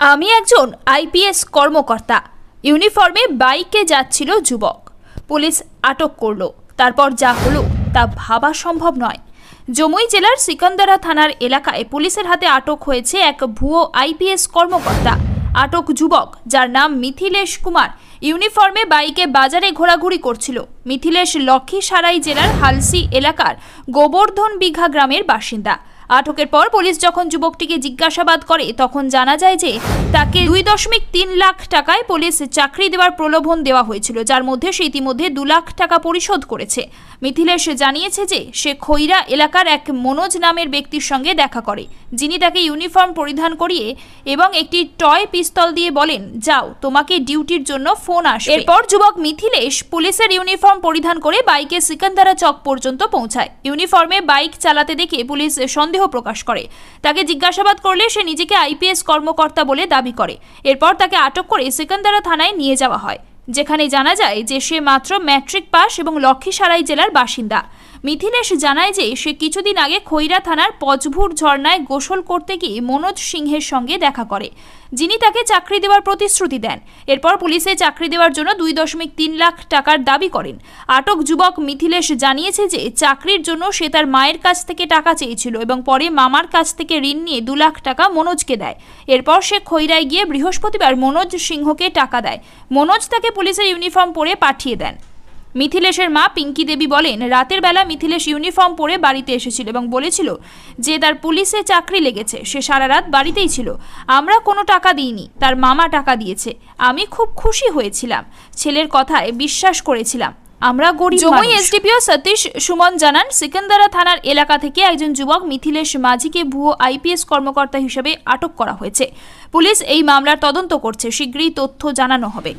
আমি একজন আইপিএস কর্মকর্তা। ইউনিফর্মে বাইকে যাচ্ছিল যুবক, পুলিশ আটক করলো। তারপর যা হলো তা ভাবা সম্ভব নয়। জমুই জেলার সিকান্দারা থানার এলাকায় পুলিশের হাতে আটক হয়েছে এক ভুয়ো আইপিএস কর্মকর্তা। আটক যুবক, যার নাম মিথিলেশ কুমার, ইউনিফর্মে বাইকে বাজারে ঘোরাঘুরি করছিল। মিথিলেশ লক্ষীসারাই জেলার হালসি এলাকার গোবর্ধন বিঘা গ্রামের বাসিন্দা। আটকের পর পুলিশ যখন যুবকটিকে জিজ্ঞাসাবাদ করে তখন জানা যায় যে তাকে 2.3 লাখ টাকায় পুলিশ চাকরি দেওয়ার প্রলোভন দেওয়া হয়েছিল, যার মধ্যে সে ইতিমধ্যে 2 লাখ টাকা পরিশোধ করেছে। মিথিলেশ জানিয়েছে যে সে খৈরা এলাকার এক মনোজ নামের ব্যক্তির সঙ্গে দেখা করে, যিনি তাকে ইউনিফর্ম পরিধান করিয়ে এবং একটি টয় পিস্তল দিয়ে বলেন, যাও, তোমাকে ডিউটির জন্য ফোন আসবে। এরপর যুবক মিথিলেশ পুলিশের ইউনিফর্ম পরিধান করে বাইকে সিকান্দারা চক পর্যন্ত পৌঁছায়। ইউনিফর্মে বাইক চালাতে দেখে পুলিশ সন্দেহ প্রকাশ করে। তাকে জিজ্ঞাসাবাদ করলে সে নিজেকে আইপিএস কর্মকর্তা বলে দাবি করে। এরপর তাকে আটক করে সিকান্দারা থানায় নিয়ে যাওয়া হয়, যেখানে জানা যায় যে সে মাত্র ম্যাট্রিক পাস এবং লক্ষীসারাই জেলার বাসিন্দা। মিথিলেশ জানায় যে সে কিছুদিন আগে খৈরা থানার পচভুর ঝর্ণায় গোসল করতে গিয়ে মনোজ সিংহের সঙ্গে দেখা করে, যিনি তাকে চাকরি দেওয়ার প্রতিশ্রুতি দেন। এরপর পুলিশে চাকরি দেওয়ার জন্য 2.3 লাখ টাকার দাবি করেন। আটক যুবক মিথিলেশ জানিয়েছে যে চাকরির জন্য সে তার মায়ের কাছ থেকে টাকা চেয়েছিল এবং পরে মামার কাছ থেকে ঋণ নিয়ে 2 লাখ টাকা মনোজকে দেয়। এরপর সে খৈরায় গিয়ে বৃহস্পতিবার মনোজ সিংহকে টাকা দেয়। মনোজ তাকে পুলিশের ইউনিফর্ম পরে পাঠিয়ে দেন। মিথিলেশের মা পিঙ্কি দেবী বলেন, রাতের বেলা মিথিলেশ ইউনিফর্ম পরে বাড়িতে এসেছিল এবং বলেছিল যে তার পুলিশে চাকরি লেগেছে। সে সারা রাত বাড়িতেই ছিল। আমরা কোনো টাকা দিইনি, তার মামা টাকা দিয়েছে। আমি খুব খুশি হয়েছিলাম, ছেলের কথায় বিশ্বাস করেছিলাম। আমরা গরিব। জমুই এসডিপিও সতীশ সুমন জানান, সিকান্দারা থানার এলাকা থেকে একজন যুবক মিথিলেশ মাঝিকে ভুয়ো আইপিএস কর্মকর্তা হিসেবে আটক করা হয়েছে। পুলিশ এই মামলার তদন্ত করছে, শীঘ্রই তথ্য জানানো হবে।